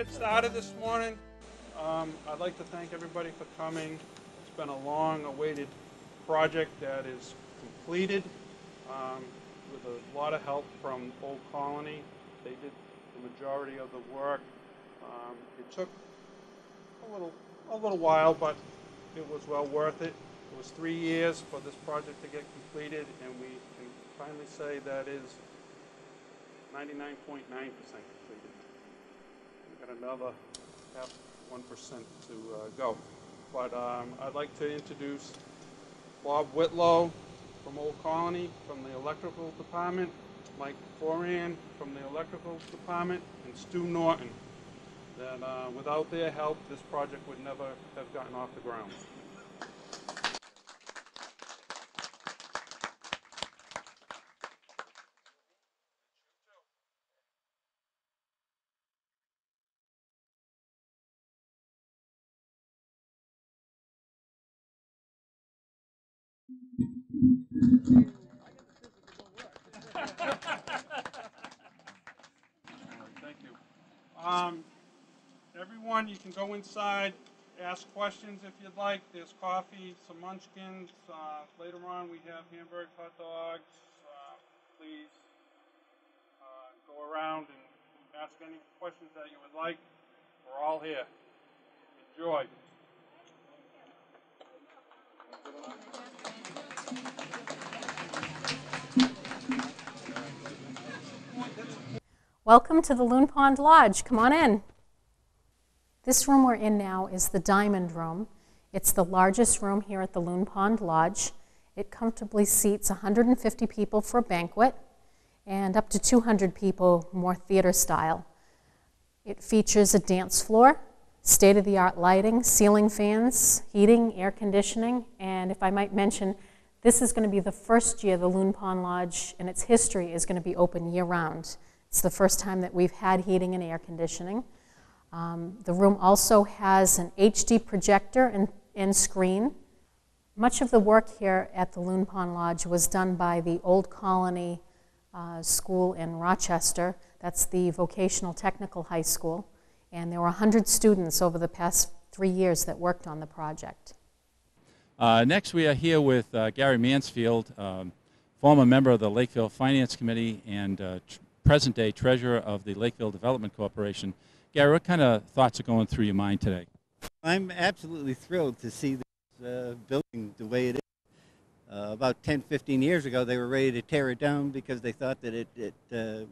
get started this morning. I'd like to thank everybody for coming. It's been a long-awaited project that is completed with a lot of help from Old Colony. They did the majority of the work. It took a little while, but it was well worth it. It was 3 years for this project to get completed, and we can finally say that is 99.9% completed. We've got another 1% to go. But I'd like to introduce Bob Whitlow from Old Colony, from the electrical department, Mike OBrien from the electrical department, and Stu Norton. That without their help, this project would never have gotten off the ground. Thank you. Everyone, you can go inside, ask questions if you'd like. There's coffee, some munchkins. Later on, we have hamburgers, hot dogs. Please go around and ask any questions that you would like. We're all here. Enjoy. Welcome to the Loon Pond Lodge. Come on in. This room we're in now is the Diamond Room. It's the largest room here at the Loon Pond Lodge. It comfortably seats 150 people for a banquet and up to 200 people more theater style. It features a dance floor, state-of-the-art lighting, ceiling fans, heating, air conditioning, and if I might mention, this is going to be the first year the Loon Pond Lodge in its history is going to be open year-round. It's the first time that we've had heating and air conditioning. The room also has an HD projector and screen. Much of the work here at the Loon Pond Lodge was done by the Old Colony School in Rochester. That's the vocational technical high school. And there were 100 students over the past 3 years that worked on the project. Next, we are here with Gary Mansfield, former member of the Lakeville Finance Committee and present-day treasurer of the Lakeville Development Corporation. Gary, what kind of thoughts are going through your mind today? I'm absolutely thrilled to see this building the way it is. About 10, 15 years ago, they were ready to tear it down because they thought that it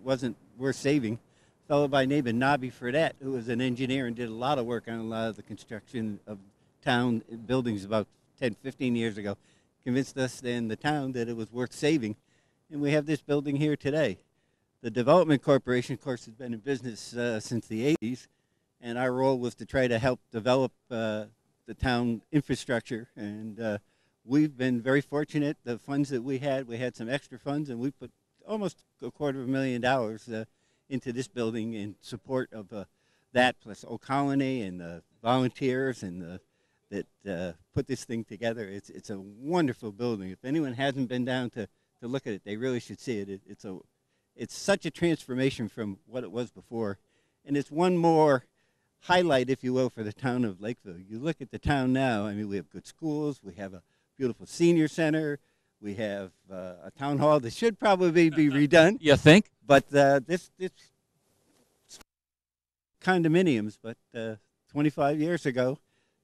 wasn't worth saving. A fellow by name of Nobby Fredette, who was an engineer and did a lot of work on a lot of the construction of town buildings about 10, 15 years ago, convinced us in the town that it was worth saving. And we have this building here today. The Development Corporation, of course, has been in business since the 80s, and our role was to try to help develop the town infrastructure. And we've been very fortunate. The funds that we had some extra funds, and we put almost $250,000 into this building in support of that, plus Old Colony and the volunteers and that put this thing together. It's a wonderful building. If anyone hasn't been down to look at it, they really should see it. It's such a transformation from what it was before, and it's one more highlight, if you will, for the town of Lakeville. You look at the town now, I mean, we have good schools, we have a beautiful senior center, we have a town hall that should probably be redone. You think? But this condominiums, but 25 years ago,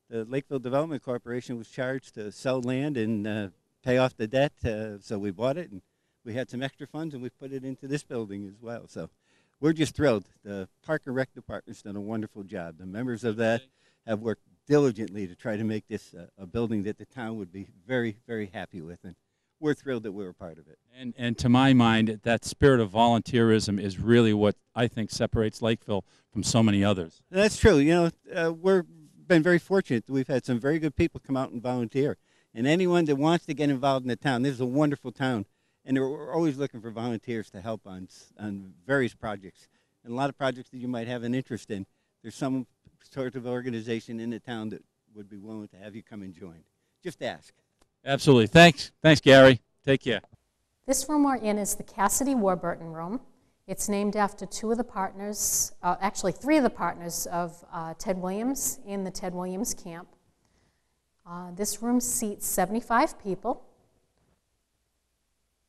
the Lakeville Development Corporation was charged to sell land and pay off the debt, so we bought it, and we had some extra funds, and we put it into this building as well. So we're just thrilled. The Park and Rec Department's done a wonderful job. The members of that have worked diligently to try to make this a building that the town would be very, very happy with, and we're thrilled that we're a part of it. And to my mind, that spirit of volunteerism is really what I think separates Lakeville from so many others. That's true. You know, we've been very fortunate that we've had some very good people come out and volunteer. And anyone that wants to get involved in the town, this is a wonderful town. And we're always looking for volunteers to help on various projects. And a lot of projects that you might have an interest in, there's some sort of organization in the town that would be willing to have you come and join. Just ask. Absolutely. Thanks, Gary. Take care. This room we're in is the Cassidy Warburton room. It's named after two of the partners, actually three of the partners of Ted Williams in the Ted Williams camp. This room seats 75 people.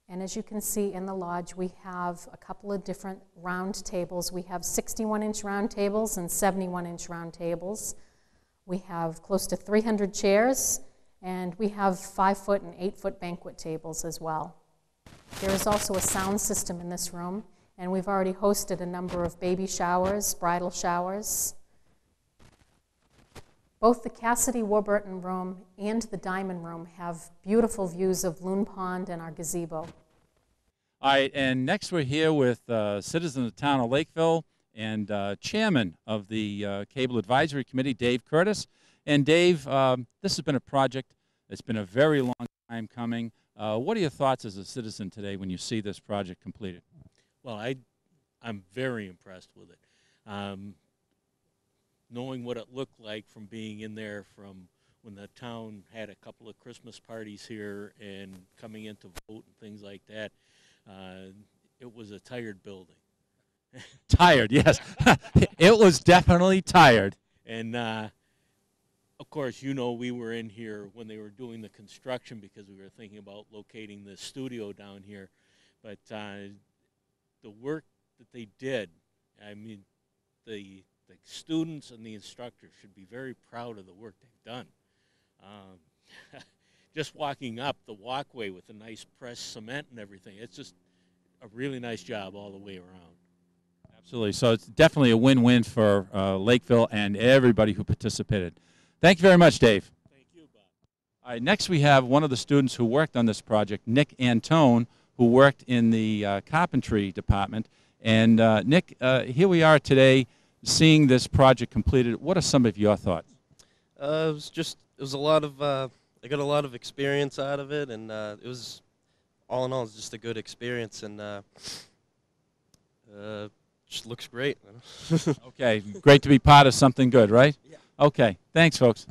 And as you can see in the lodge, we have a couple of different round tables. We have 61-inch round tables and 71-inch round tables. We have close to 300 chairs, and we have 5-foot and 8-foot banquet tables as well. There is also a sound system in this room, and we've already hosted a number of baby showers, bridal showers. Both the Cassidy Warburton room and the Diamond room have beautiful views of Loon Pond and our gazebo. All right, and next we're here with citizen of the town of Lakeville and chairman of the Cable Advisory Committee, Dave Kurtis. And Dave, this has been a project that's been a very long time coming. What are your thoughts as a citizen today when you see this project completed? Well, I'm very impressed with it. Knowing what it looked like from being in there from when the town had a couple of Christmas parties here and coming in to vote and things like that, it was a tired building. Tired, yes. It was definitely tired. And, of course, you know, we were in here when they were doing the construction because we were thinking about locating the studio down here. But the work that they did, I mean, the students and the instructors should be very proud of the work they've done. Just walking up the walkway with the nice pressed cement and everything, it's just a really nice job all the way around. Absolutely. So it's definitely a win-win for Lakeville and everybody who participated. Thank you very much, Dave. Thank you, Bob. All right, next we have one of the students who worked on this project, Nick Antone, who worked in the carpentry department. And Nick, here we are today seeing this project completed. What are some of your thoughts? It was a lot of, I got a lot of experience out of it, and it was, all in all, it's just a good experience, and just looks great. Okay, great to be part of something good, right? Yeah. Okay, thanks, folks.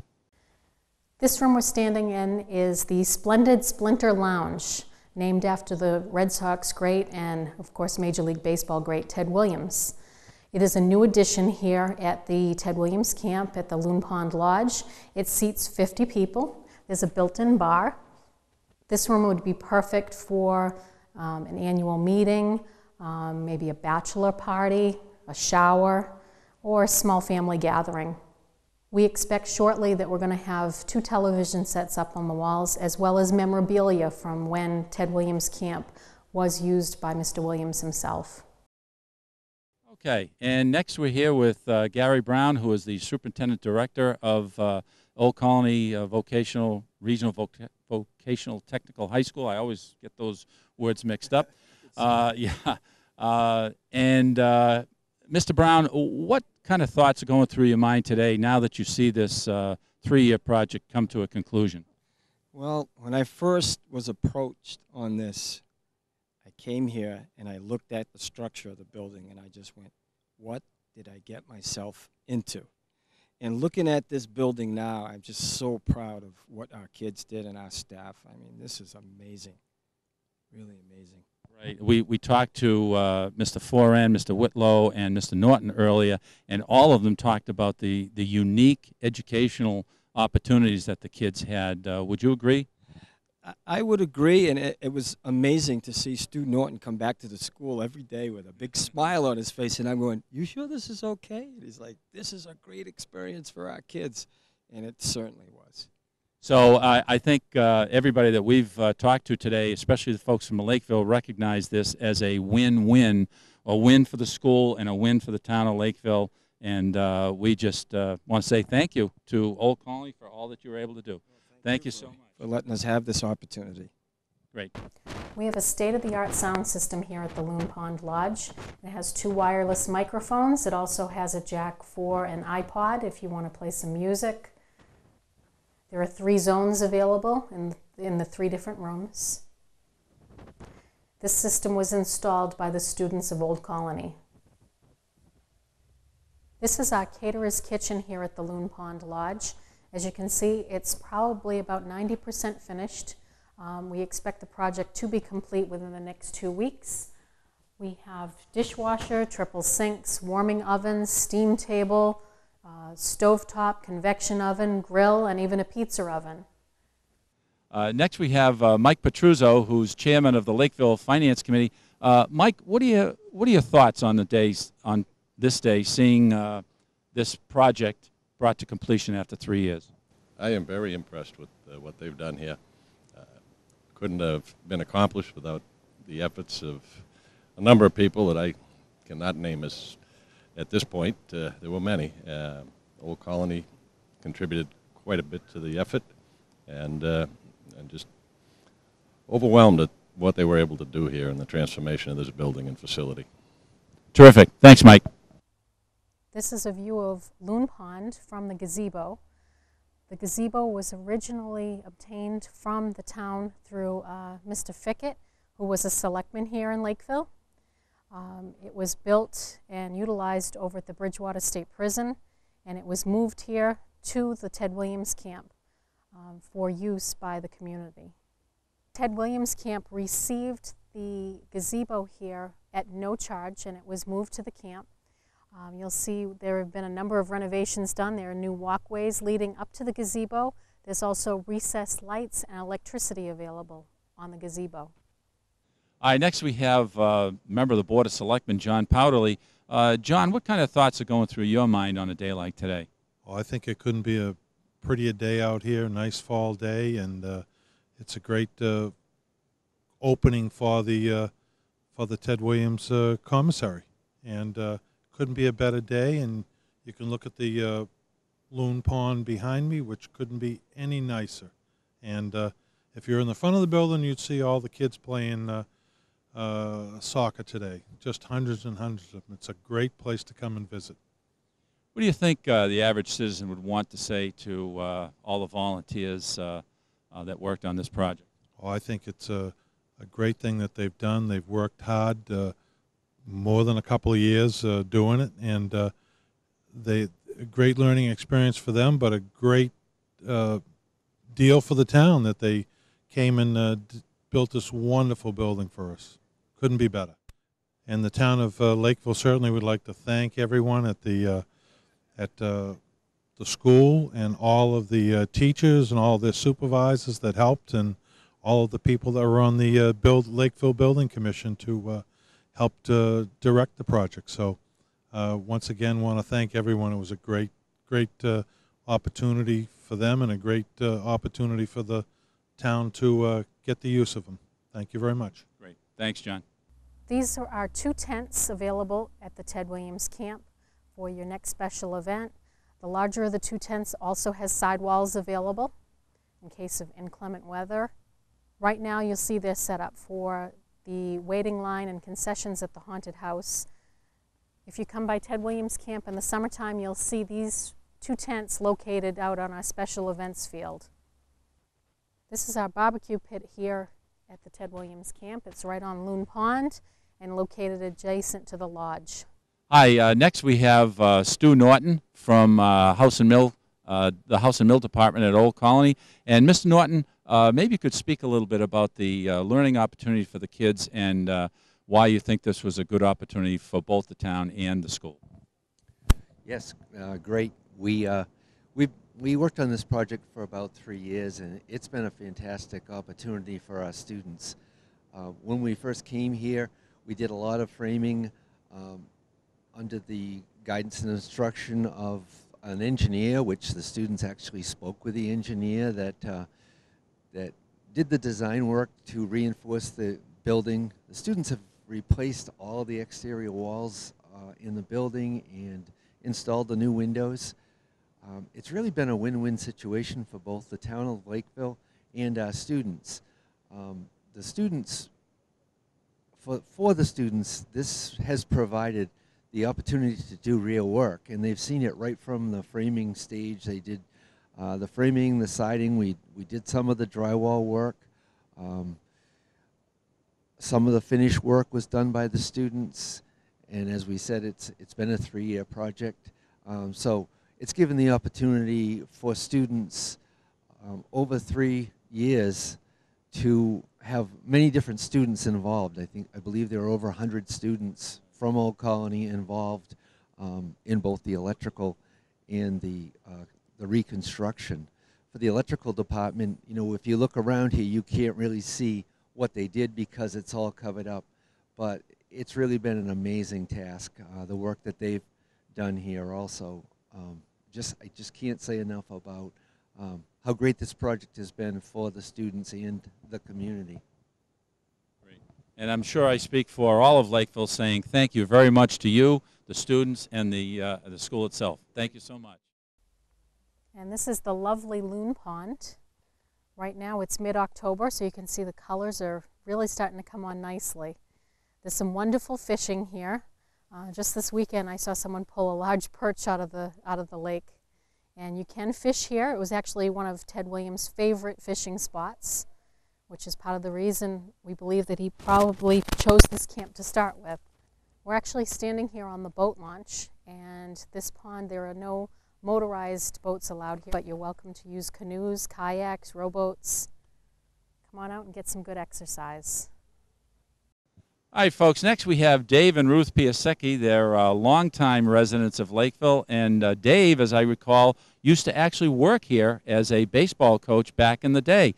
This room we're standing in is the splendid Splinter Lounge, named after the Red Sox great and, of course, Major League Baseball great Ted Williams. It is a new addition here at the Ted Williams camp at the Loon Pond Lodge. It seats 50 people. There's a built-in bar. This room would be perfect for an annual meeting, maybe a bachelor party, a shower, or a small family gathering. We expect shortly that we're going to have 2 television sets up on the walls, as well as memorabilia from when Ted Williams Camp was used by Mr. Williams himself. Okay, and next we're here with Gary Brown, who is the Superintendent Director of Old Colony Regional Vocational Technical High School. I always get those words mixed up. Mr. Brown, what kind of thoughts are going through your mind today now that you see this 3-year project come to a conclusion? Well, when I first was approached on this, I came here and I looked at the structure of the building and I just went, what did I get myself into? And looking at this building now, I'm just so proud of what our kids did and our staff. I mean, this is amazing, really amazing. Right. We talked to Mr. Foran, Mr. Whitlow, and Mr. Norton earlier, and all of them talked about the unique educational opportunities that the kids had. Would you agree? I would agree, and it was amazing to see Stu Norton come back to the school every day with a big smile on his face, and I'm going, you sure this is okay? And he's like, this is a great experience for our kids, and it certainly was. So I think everybody that we've talked to today, especially the folks from Lakeville, recognize this as a win-win, a win for the school and a win for the town of Lakeville. And we just want to say thank you to Old Colony for all that you were able to do. Well, thank you so much. For letting us have this opportunity. Great. We have a state-of-the-art sound system here at the Loon Pond Lodge. It has 2 wireless microphones. It also has a jack for an iPod if you want to play some music. There are 3 zones available in the 3 different rooms. This system was installed by the students of Old Colony. This is our caterer's kitchen here at the Loon Pond Lodge. As you can see, it's probably about 90% finished. We expect the project to be complete within the next 2 weeks. We have dishwasher, triple sinks, warming ovens, steam table, stovetop, convection oven, grill, and even a pizza oven. Next we have Mike Patru, who's chairman of the Lakeville Finance Committee. Mike, what are your thoughts on this day, seeing this project brought to completion after 3 years? I am very impressed with what they've done here. Couldn't have been accomplished without the efforts of a number of people that I cannot name at this point. There were many. Old Colony contributed quite a bit to the effort, and just overwhelmed at what they were able to do here in the transformation of this building and facility. Terrific. Thanks, Mike. This is a view of Loon Pond from the gazebo. The gazebo was originally obtained from the town through Mr. Fickett, who was a selectman here in Lakeville. It was built and utilized over at the Bridgewater State Prison, and it was moved here to the Ted Williams Camp for use by the community. Ted Williams Camp received the gazebo here at no charge, and it was moved to the camp. You'll see there have been a number of renovations done. There are new walkways leading up to the gazebo. There's also recessed lights and electricity available on the gazebo. All right, next we have a member of the Board of Selectmen, John Powderly. John, what kind of thoughts are going through your mind on a day like today? Well, I think it couldn't be a prettier day out here, nice fall day, and it's a great opening for the Ted Williams commissary. And couldn't be a better day, and you can look at the Loon Pond behind me, which couldn't be any nicer. And if you're in the front of the building, you'd see all the kids playing soccer today. Just hundreds and hundreds of them. It's a great place to come and visit. What do you think the average citizen would want to say to all the volunteers that worked on this project? Oh, I think it's a great thing that they've done. They've worked hard, more than a couple of years doing it, and a great learning experience for them, but a great deal for the town that they came and built this wonderful building for us. Couldn't be better. And the town of Lakeville certainly would like to thank everyone at the school and all of the teachers and all of their supervisors that helped, and all of the people that were on the Lakeville Building Commission to helped direct the project. So once again, want to thank everyone. It was a great opportunity for them, and a great opportunity for the town to get the use of them. Thank you very much. Great. Thanks, John. These are our 2 tents available at the Ted Williams Camp for your next special event. The larger of the 2 tents also has sidewalls available in case of inclement weather. Right now you'll see they're set up for the waiting line and concessions at the haunted house. If you come by Ted Williams Camp in the summertime, you'll see these 2 tents located out on our special events field. This is our barbecue pit here at the Ted Williams Camp. It's right on Loon Pond and located adjacent to the lodge. Hi, next we have Stu Norton from House and Mill, the House and Mill Department at Old Colony. And Mr. Norton, maybe you could speak a little bit about the learning opportunity for the kids and why you think this was a good opportunity for both the town and the school. Yes, great. We worked on this project for about 3 years, and it's been a fantastic opportunity for our students. When we first came here, we did a lot of framing under the guidance and instruction of an engineer, which the students actually spoke with the engineer that did the design work to reinforce the building. The students have replaced all the exterior walls in the building and installed the new windows. It's really been a win-win situation for both the town of Lakeville and our students. The students, for the students, this has provided the opportunity to do real work, and they've seen it right from the framing stage. They did the framing, the siding. We did some of the drywall work. Some of the finish work was done by the students, and as we said, it's been a 3-year project. So it's given the opportunity for students over 3 years to have many different students involved. I believe there are over 100 students from Old Colony involved in both the electrical and the reconstruction. For the electrical department, you know, if you look around here, you can't really see what they did because it's all covered up. But it's really been an amazing task. The work that they've done here also. I just can't say enough about how great this project has been for the students and the community. Great. And I'm sure I speak for all of Lakeville saying thank you very much to you, the students, and the school itself. Thank you so much. And this is the lovely Loon Pond. Right now it's mid-October, so you can see the colors are really starting to come on nicely. There's some wonderful fishing here. Just this weekend I saw someone pull a large perch out of the lake. And you can fish here. It was actually one of Ted Williams' favorite fishing spots, which is part of the reason we believe that he probably chose this camp to start with. We're actually standing here on the boat launch, and this pond, there are no motorized boats allowed here, but you're welcome to use canoes, kayaks, rowboats. Come on out and get some good exercise. All right, folks, next we have Dave and Ruth Piasecki. They're longtime residents of Lakeville, and Dave, as I recall, used to actually work here as a baseball coach back in the day.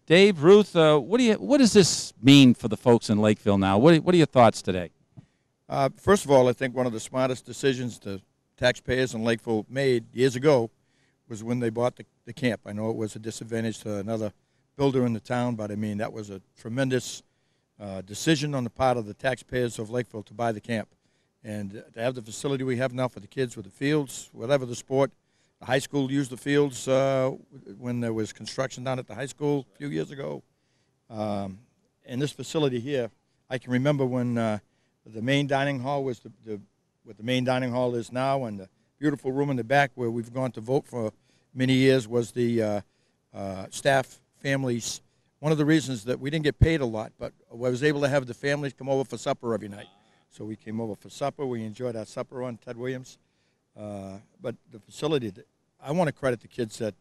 Dave, Ruth, what does this mean for the folks in Lakeville now? What are your thoughts today? First of all, I think one of the smartest decisions the taxpayers in Lakeville made years ago was when they bought the camp. I know it was a disadvantage to another builder in the town, but I mean, that was a tremendous decision on the part of the taxpayers of Lakeville to buy the camp. And to have the facility we have now for the kids with the fields, whatever the sport. The high school used the fields when there was construction down at the high school a few years ago. And this facility here, I can remember when the main dining hall was what the main dining hall is now, and the beautiful room in the back where we've gone to vote for many years was the staff families. One of the reasons that we didn't get paid a lot, but I was able to have the families come over for supper every night. So we came over for supper. We enjoyed our supper on Ted Williams. But the facility, I want to credit the kids at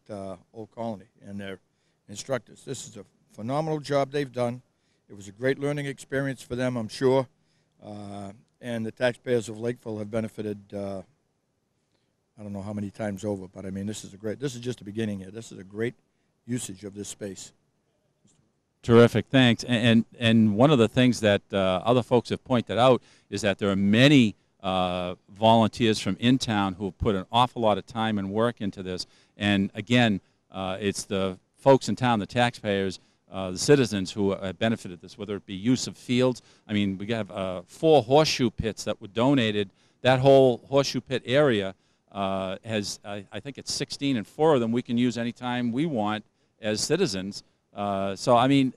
Old Colony and their instructors. This is a phenomenal job they've done. It was a great learning experience for them, I'm sure. And the taxpayers of Lakeville have benefited, I don't know how many times over, but I mean, this is just the beginning here. This is a great usage of this space. Terrific, thanks. And one of the things that other folks have pointed out is that there are many volunteers from in town who have put an awful lot of time and work into this. And again, it's the folks in town, the taxpayers, the citizens who have benefited this, whether it be use of fields. I mean, we have 4 horseshoe pits that were donated. That whole horseshoe pit area has, I think it's 16, and 4 of them we can use anytime we want as citizens. So, I mean,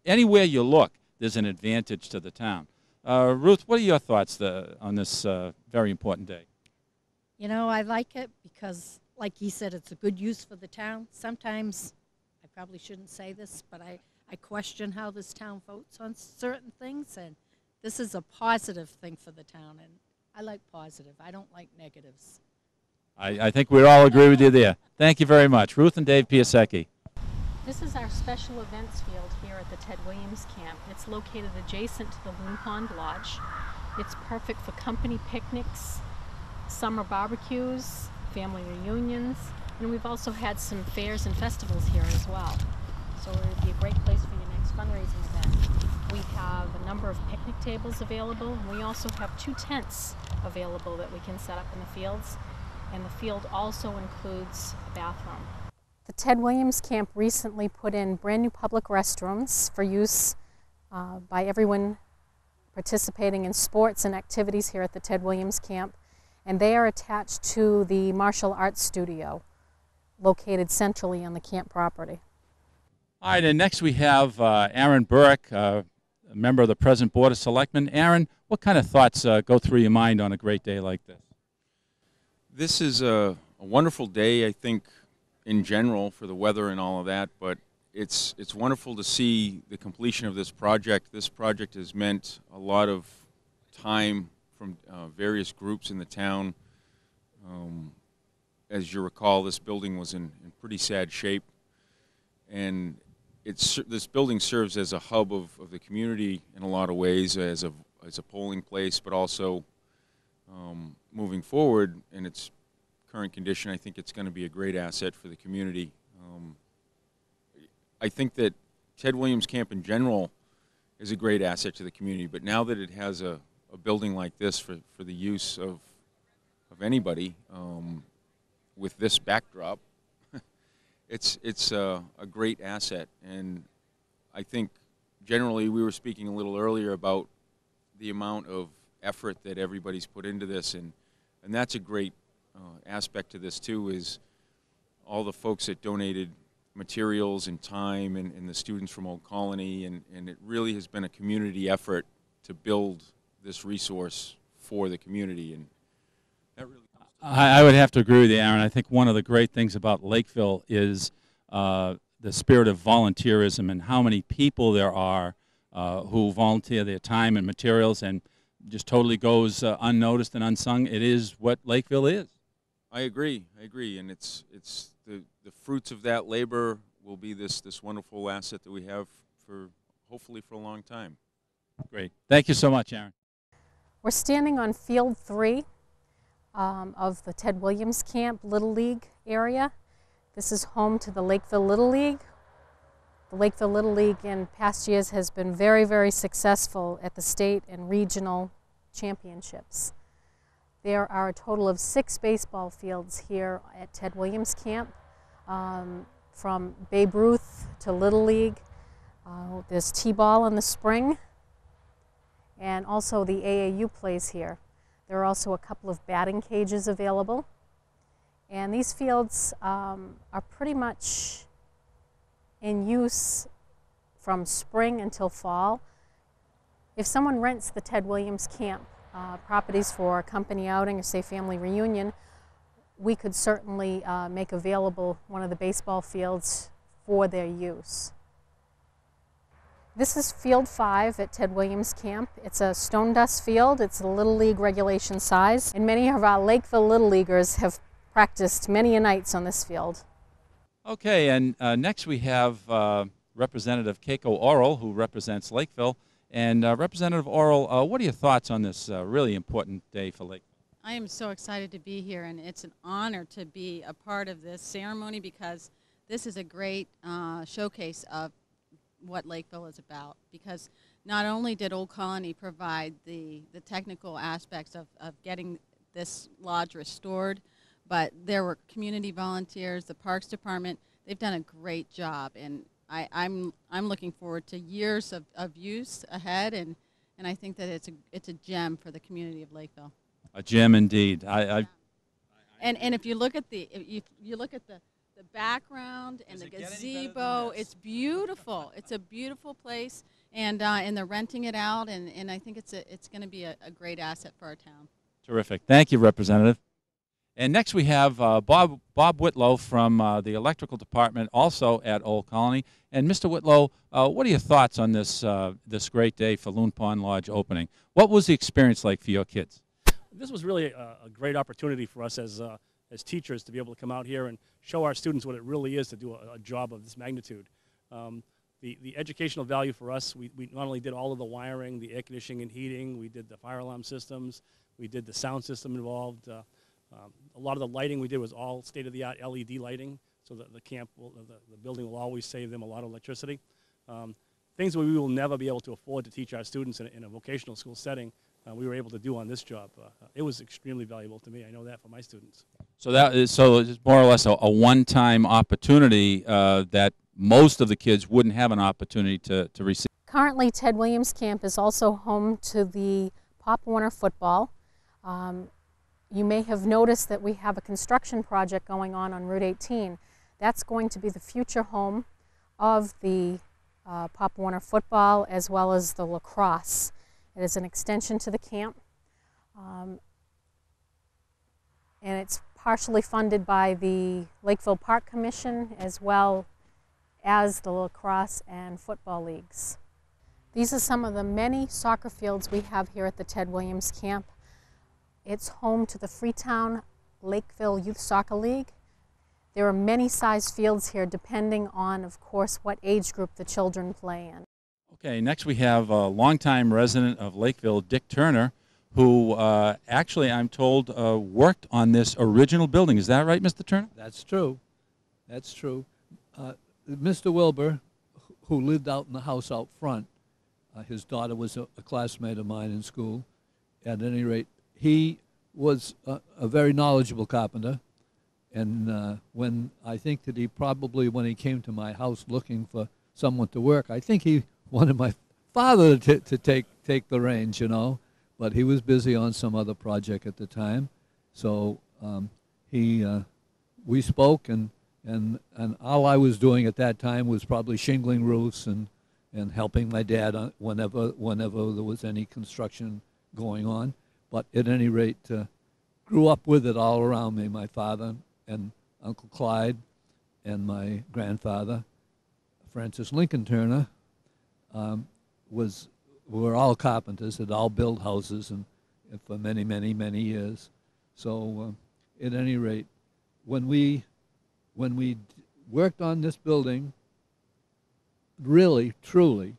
anywhere you look, there's an advantage to the town. Ruth, what are your thoughts on this very important day? You know, I like it because, like he said, it's a good use for the town. Sometimes, I probably shouldn't say this, but I question how this town votes on certain things, and this is a positive thing for the town, and I like positive. I don't like negatives. I think we'd all agree with you there. Thank you very much. Ruth and Dave Piasecki. This is our special events field here at the Ted Williams camp. It's located adjacent to the Loon Pond Lodge. It's perfect for company picnics, summer barbecues, family reunions, and we've also had some fairs and festivals here as well. So it would be a great place for your next fundraising event. We have a number of picnic tables available, and we also have 2 tents available that we can set up in the fields, and the field also includes a bathroom. The Ted Williams camp recently put in brand new public restrooms for use by everyone participating in sports and activities here at the Ted Williams camp, and they are attached to the martial arts studio located centrally on the camp property. All right, and next we have Aaron Burak, a member of the present Board of Selectmen. Aaron, what kind of thoughts go through your mind on a great day like this? This is a wonderful day, I think, in general for the weather and all of that, but it's wonderful to see the completion of this project. This project has meant a lot of time from various groups in the town. As you recall, this building was in pretty sad shape, and this building serves as a hub of the community in a lot of ways, as a polling place, but also moving forward in its current condition, I think it's going to be a great asset for the community. I think that Ted Williams Camp in general is a great asset to the community, but now that it has a building like this for the use of anybody with this backdrop, it's a great asset. And I think generally we were speaking a little earlier about the amount of effort that everybody's put into this, and that's a great aspect to this too, is all the folks that donated materials and time, and the students from Old Colony, and it really has been a community effort to build this resource for the community, and that really comes to I would have to agree with you, Aaron. I think one of the great things about Lakeville is the spirit of volunteerism and how many people there are who volunteer their time and materials and just totally goes unnoticed and unsung. It is what Lakeville is. I agree, and it's the fruits of that labor will be this wonderful asset that we have for hopefully for a long time. Great. Thank you so much, Aaron. We're standing on Field 3 of the Ted Williams Camp Little League area. This is home to the Lakeville Little League. The Lakeville Little League in past years has been very, very successful at the state and regional championships. There are a total of 6 baseball fields here at Ted Williams Camp, from Babe Ruth to Little League. There's T-ball in the spring, and also the AAU plays here. There are also a couple of batting cages available, and these fields are pretty much in use from spring until fall. If someone rents the Ted Williams Camp properties for a company outing or say family reunion, we could certainly make available one of the baseball fields for their use. This is Field 5 at Ted Williams Camp. It's a stone dust field. It's a Little League regulation size, and many of our Lakeville Little Leaguers have practiced many a nights on this field. Okay, and next we have Representative Keiko OBrien, who represents Lakeville. And Representative OBrien, what are your thoughts on this really important day for Lakeville? I am so excited to be here, and it's an honor to be a part of this ceremony because this is a great showcase of what Lakeville is about. Because not only did Old Colony provide the technical aspects of getting this lodge restored, but there were community volunteers, the Parks Department. They've done a great job, and I'm looking forward to years of use ahead, and I think that it's a gem for the community of Lakeville. A gem indeed. And if you look at the background and the gazebo, it's beautiful. It's a beautiful place, and they're renting it out, and I think it's going to be a great asset for our town. Terrific. Thank you, Representative. And next we have Bob Whitlow from the Electrical Department, also at Old Colony. And Mr. Whitlow, what are your thoughts on this this great day for Loon Pond Lodge opening? What was the experience like for your kids? This was really a great opportunity for us as teachers to be able to come out here and show our students what it really is to do a job of this magnitude. The educational value for us, we not only did all of the wiring, the air conditioning and heating, we did the fire alarm systems, we did the sound system involved. A lot of the lighting we did was all state-of-the-art LED lighting, so that the building will always save them a lot of electricity. Things that we will never be able to afford to teach our students in a vocational school setting, we were able to do on this job. It was extremely valuable to me. I know that for my students. So it's more or less a one-time opportunity that most of the kids wouldn't have an opportunity to receive. Currently, Ted Williams Camp is also home to the Pop Warner football. You may have noticed that we have a construction project going on Route 18. That's going to be the future home of the Pop Warner football as well as the lacrosse. It is an extension to the camp, and it's partially funded by the Lakeville Park Commission as well as the lacrosse and football leagues. These are some of the many soccer fields we have here at the Ted Williams Camp. It's home to the Freetown Lakeville Youth Soccer League. There are many size fields here depending on, of course, what age group the children play in. Okay, next we have a longtime resident of Lakeville, Dick Turner, who actually, I'm told, worked on this original building. Is that right, Mr. Turner? That's true. That's true. Mr. Wilbur, who lived out in the house out front, his daughter was a classmate of mine in school. At any rate, he was a very knowledgeable carpenter. And when I think that he probably, when he came to my house looking for someone to work, I think he wanted my father to take the reins, you know. But he was busy on some other project at the time. So we spoke, and all I was doing at that time was probably shingling roofs and helping my dad on whenever there was any construction going on. But at any rate, grew up with it all around me. My father and Uncle Clyde and my grandfather, Francis Lincoln Turner, were all carpenters, had all built houses and for many, many, many years. So at any rate, when we worked on this building, really, truly,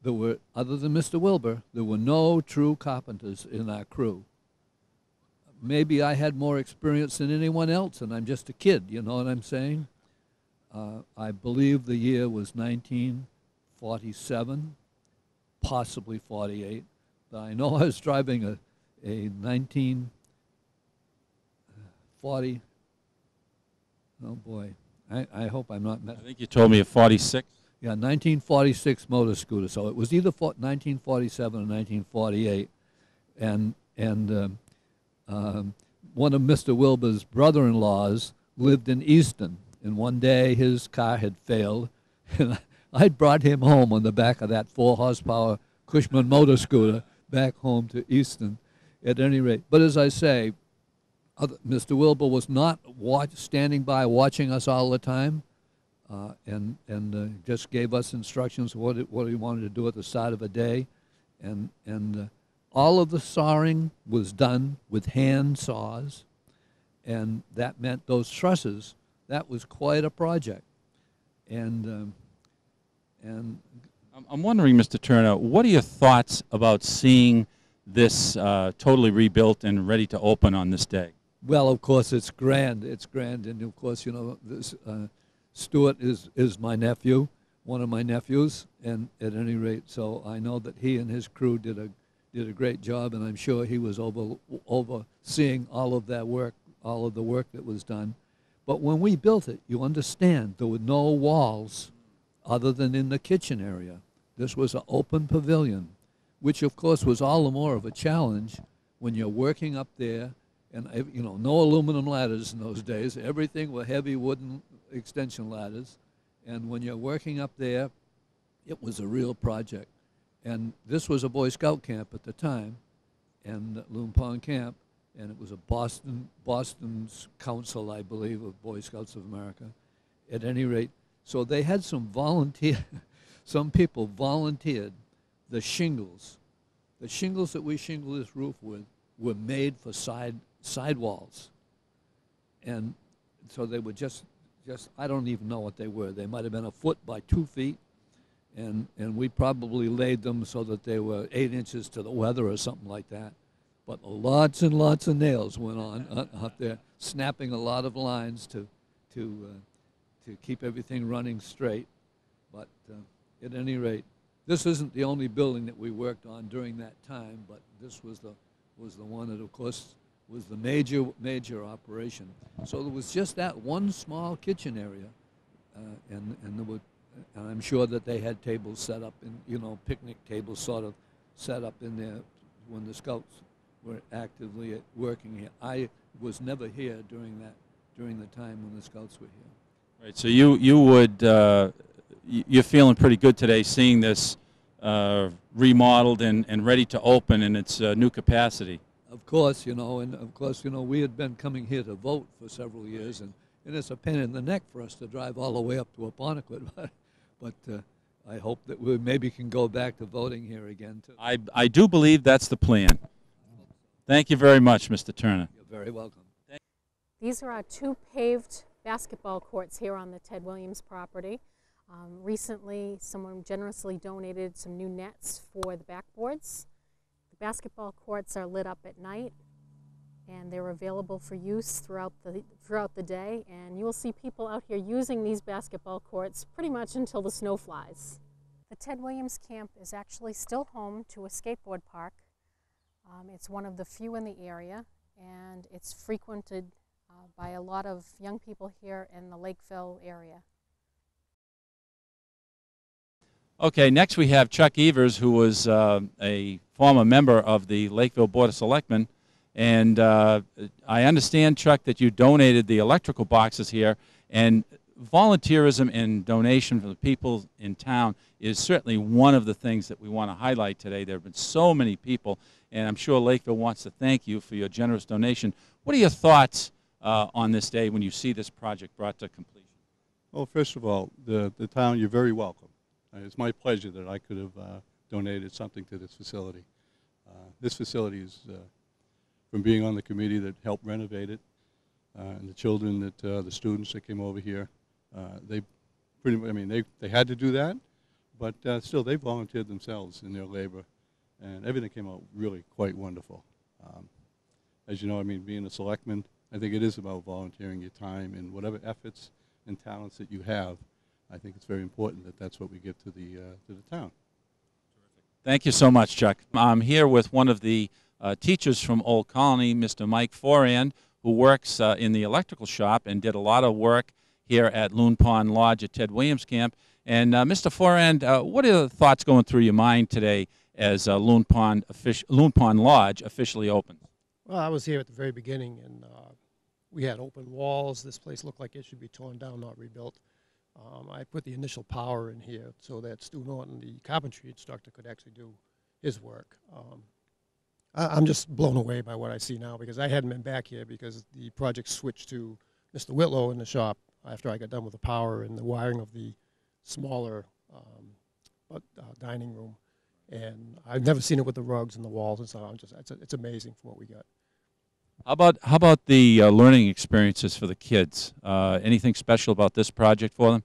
there were, other than Mr. Wilbur, there were no true carpenters in our crew. Maybe I had more experience than anyone else, and I'm just a kid, you know what I'm saying? I believe the year was 1947, possibly 48. But I know I was driving a 1940, oh boy, I hope I'm not. I think you told me a 46. Yeah, 1946 motor scooter. So it was either 1947 or 1948, and one of Mr. Wilbur's brother-in-laws lived in Easton, and one day his car had failed, and I'd brought him home on the back of that 4-horsepower Cushman motor scooter back home to Easton, at any rate. But as I say, Mr. Wilbur was not standing by watching us all the time, and just gave us instructions what he wanted to do at the start of a day, and all of the sawing was done with hand saws, and that meant those trusses. That was quite a project, and I'm wondering, Mr. Turner, what are your thoughts about seeing this totally rebuilt and ready to open on this day? Well, of course, it's grand. It's grand, and of course, you know, this, Stuart is my nephew, one of my nephews, and at any rate, so I know that he and his crew did a great job, and I'm sure he was overseeing all of that work, all of the work that was done. But when we built it, you understand, there were no walls other than in the kitchen area. This was an open pavilion, which of course was all the more of a challenge when you're working up there, and you know, no aluminum ladders in those days. Everything were heavy wooden extension ladders, and when you're working up there, it was a real project. And this was a Boy Scout camp at the time, and Loon Pond camp, and it was a Boston's council, I believe, of Boy Scouts of America. At any rate, so they had some people volunteered the shingles. The shingles that we shingled this roof with were made for sidewalls, and so they were just I don't even know what they were. They might have been 1 foot by 2 feet. And we probably laid them so that they were 8 inches to the weather or something like that. But lots and lots of nails went on up there, snapping a lot of lines to keep everything running straight. But at any rate, this isn't the only building that we worked on during that time. But this was the one that, of course, was the major operation. So there was just that one small kitchen area, and there were. And I'm sure that they had tables set up, picnic tables sort of set up in there when the Scouts were actively working here. I was never here during the time when the Scouts were here. Right. So you're feeling pretty good today, seeing this remodeled and ready to open in its new capacity. Of course, we had been coming here to vote for several years, and it's a pain in the neck for us to drive all the way up to Apponequet. But I hope that we maybe can go back to voting here again, too. I do believe that's the plan. Thank you very much, Mr. Turner. You're very welcome. These are our 2 paved basketball courts here on the Ted Williams property. Recently, someone generously donated some new nets for the backboards. The basketball courts are lit up at night, and they're available for use throughout the day. And you will see people out here using these basketball courts pretty much until the snow flies. The Ted Williams camp is actually still home to a skateboard park. It's one of the few in the area, and it's frequented by a lot of young people here in the Lakeville area. Okay, next we have Chuck Evers, who was a former member of the Lakeville Board of Selectmen. And I understand, Chuck, that you donated the electrical boxes here. And volunteerism and donation from the people in town is certainly one of the things that we want to highlight today. There have been so many people, and I'm sure Lakeville wants to thank you for your generous donation. What are your thoughts on this day when you see this project brought to completion? Well, first of all, the town, you're very welcome. It's my pleasure that I could have donated something to this facility. This facility is, from being on the committee that helped renovate it, and the children that, the students that came over here, they pretty much, I mean, they had to do that, but still they volunteered themselves in their labor, and everything came out really quite wonderful. As you know, I mean, being a selectman, I think it is about volunteering your time and whatever efforts and talents that you have. I think it's very important that that's what we give to the town. Thank you so much, Chuck. I'm here with one of the teachers from Old Colony, Mr. Mike Foran, who works in the electrical shop and did a lot of work here at Loon Pond Lodge at Ted Williams Camp. And Mr. Foran, what are the thoughts going through your mind today as Loon Pond Lodge officially opens? Well, I was here at the very beginning, and we had open walls. This place looked like it should be torn down, not rebuilt. I put the initial power in here so that Stu Norton, the carpentry instructor, could actually do his work. I'm just blown away by what I see now, because I hadn't been back here because the project switched to Mr. Whitlow in the shop after I got done with the power and the wiring of the smaller dining room. And I've never seen it with the rugs and the walls and so on. It's amazing from what we got. How about the learning experiences for the kids? Anything special about this project for them?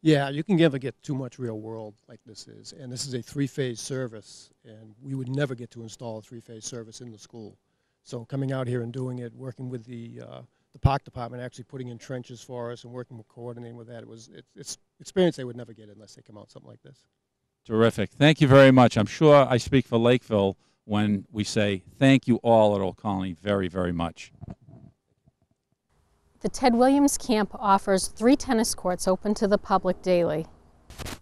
Yeah, you can never get too much real world like this is. And this is a three-phase service, and we would never get to install a three-phase service in the school. So coming out here and doing it, working with the park department, actually putting in trenches for us and working with coordinating with that, it's experience they would never get unless they come out something like this. Terrific. Thank you very much. I'm sure I speak for Lakeville when we say thank you all at Old Colony very, very much. The Ted Williams Camp offers 3 tennis courts open to the public daily.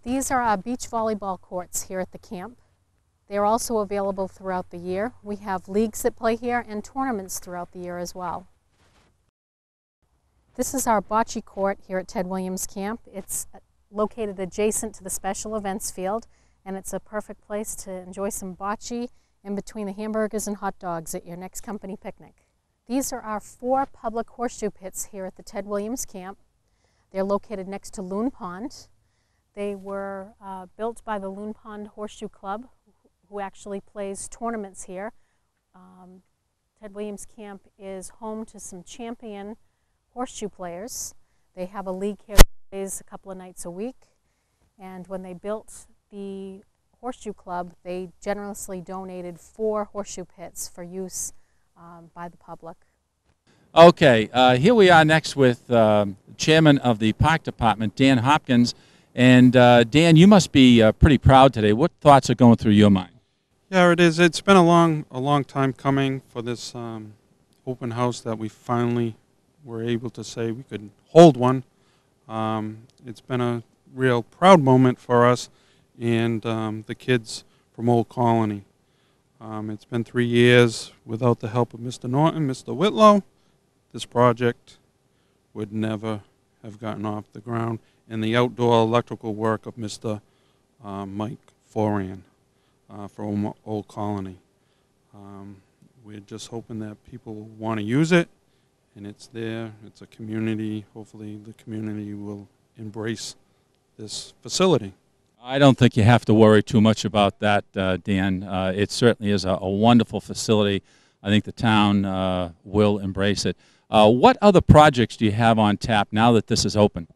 These are our beach volleyball courts here at the camp. They are also available throughout the year. We have leagues that play here and tournaments throughout the year as well. This is our Bocce Court here at Ted Williams Camp. It's located adjacent to the special events field, and it's a perfect place to enjoy some bocce in between the hamburgers and hot dogs at your next company picnic. These are our 4 public horseshoe pits here at the Ted Williams Camp. They're located next to Loon Pond. They were built by the Loon Pond Horseshoe Club, who actually plays tournaments here. Ted Williams Camp is home to some champion horseshoe players. They have a league here that plays a couple of nights a week. And when they built the Horseshoe Club, they generously donated 4 horseshoe pits for use by the public. Okay, here we are next with Chairman of the Park Department, Dan Hopkins. And Dan, you must be pretty proud today. What thoughts are going through your mind? Yeah, it is. It's been a long time coming for this open house that we finally were able to say we could hold one. It's been a real proud moment for us and the kids from Old Colony. It's been 3 years without the help of Mr. Norton, Mr. Whitlow. This project would never have gotten off the ground. And the outdoor electrical work of Mr. Mike Foran from Old Colony. We're just hoping that people want to use it, and it's there. It's a community. Hopefully the community will embrace this facility. I don't think you have to worry too much about that, Dan. It certainly is a wonderful facility. I think the town will embrace it. What other projects do you have on tap now that this is open?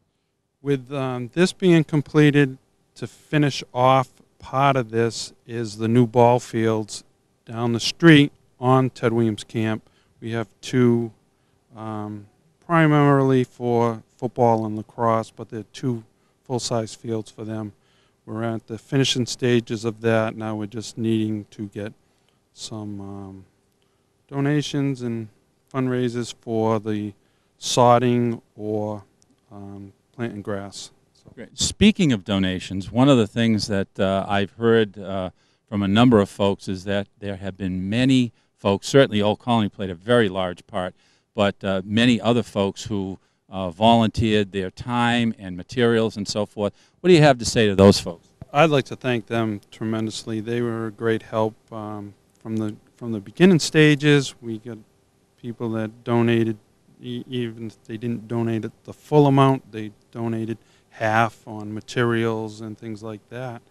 With this being completed, to finish off part of this is the new ball fields down the street on Ted Williams Camp. We have two, primarily for football and lacrosse, but they're two full-size fields for them. We're at the finishing stages of that. Now we're just needing to get some donations and fundraisers for the sodding or planting grass. So. Great. Speaking of donations, one of the things that I've heard from a number of folks is that there have been many folks, certainly Old Colony played a very large part, but many other folks who volunteered their time and materials and so forth. What do you have to say to those folks? I'd like to thank them tremendously. They were a great help from the beginning stages. We got people that donated, even if they didn't donate the full amount, they donated half on materials and things like that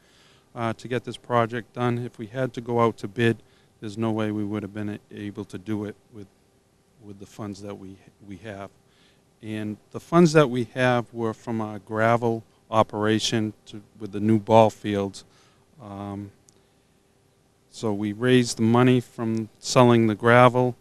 to get this project done. If we had to go out to bid, there's no way we would have been able to do it with the funds that we have. And the funds that we have were from our gravel operation with the new ball fields. So we raised the money from selling the gravel,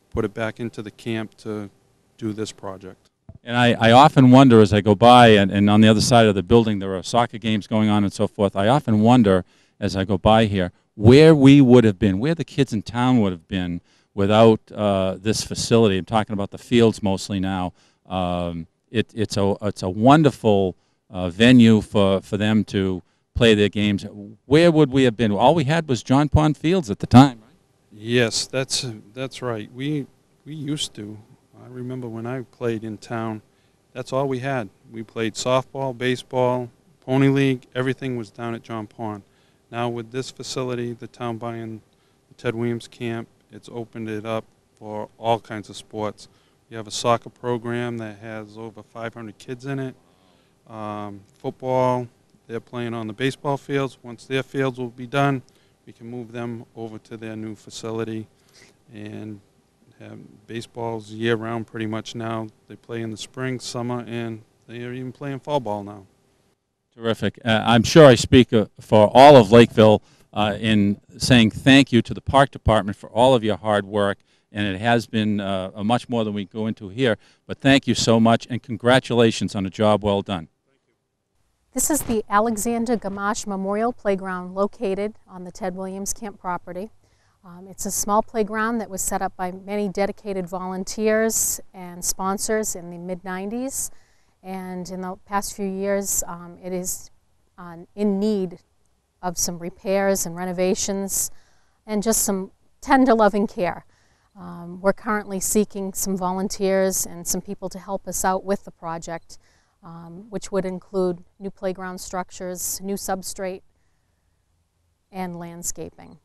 put it back into the camp to do this project. And I often wonder as I go by, and on the other side of the building there are soccer games going on and so forth, I often wonder as I go by here where we would have been, where the kids in town would have been without this facility. I'm talking about the fields mostly now. It's a wonderful venue for them to play their games. Where would we have been? All we had was John Pond Fields at the time, right? Yes, that's right. We used to. I remember when I played in town, that's all we had. We played softball, baseball, pony league, everything was down at John Pond. Now with this facility, the town buying the Ted Williams Camp, it's opened it up for all kinds of sports. We have a soccer program that has over 500 kids in it. Football, they're playing on the baseball fields. Once their fields will be done, we can move them over to their new facility and have baseball's year-round pretty much now. They play in the spring, summer, and they are even playing fall ball now. Terrific. I'm sure I speak for all of Lakeville in saying thank you to the Park Department for all of your hard work, and it has been much more than we go into here, but thank you so much, and congratulations on a job well done. This is the Alexander Gamache Memorial Playground located on the Ted Williams Camp property. It's a small playground that was set up by many dedicated volunteers and sponsors in the mid-90s, and in the past few years it is in need of some repairs and renovations and just some tender loving care. We're currently seeking some volunteers and some people to help us out with the project, which would include new playground structures, new substrate, and landscaping.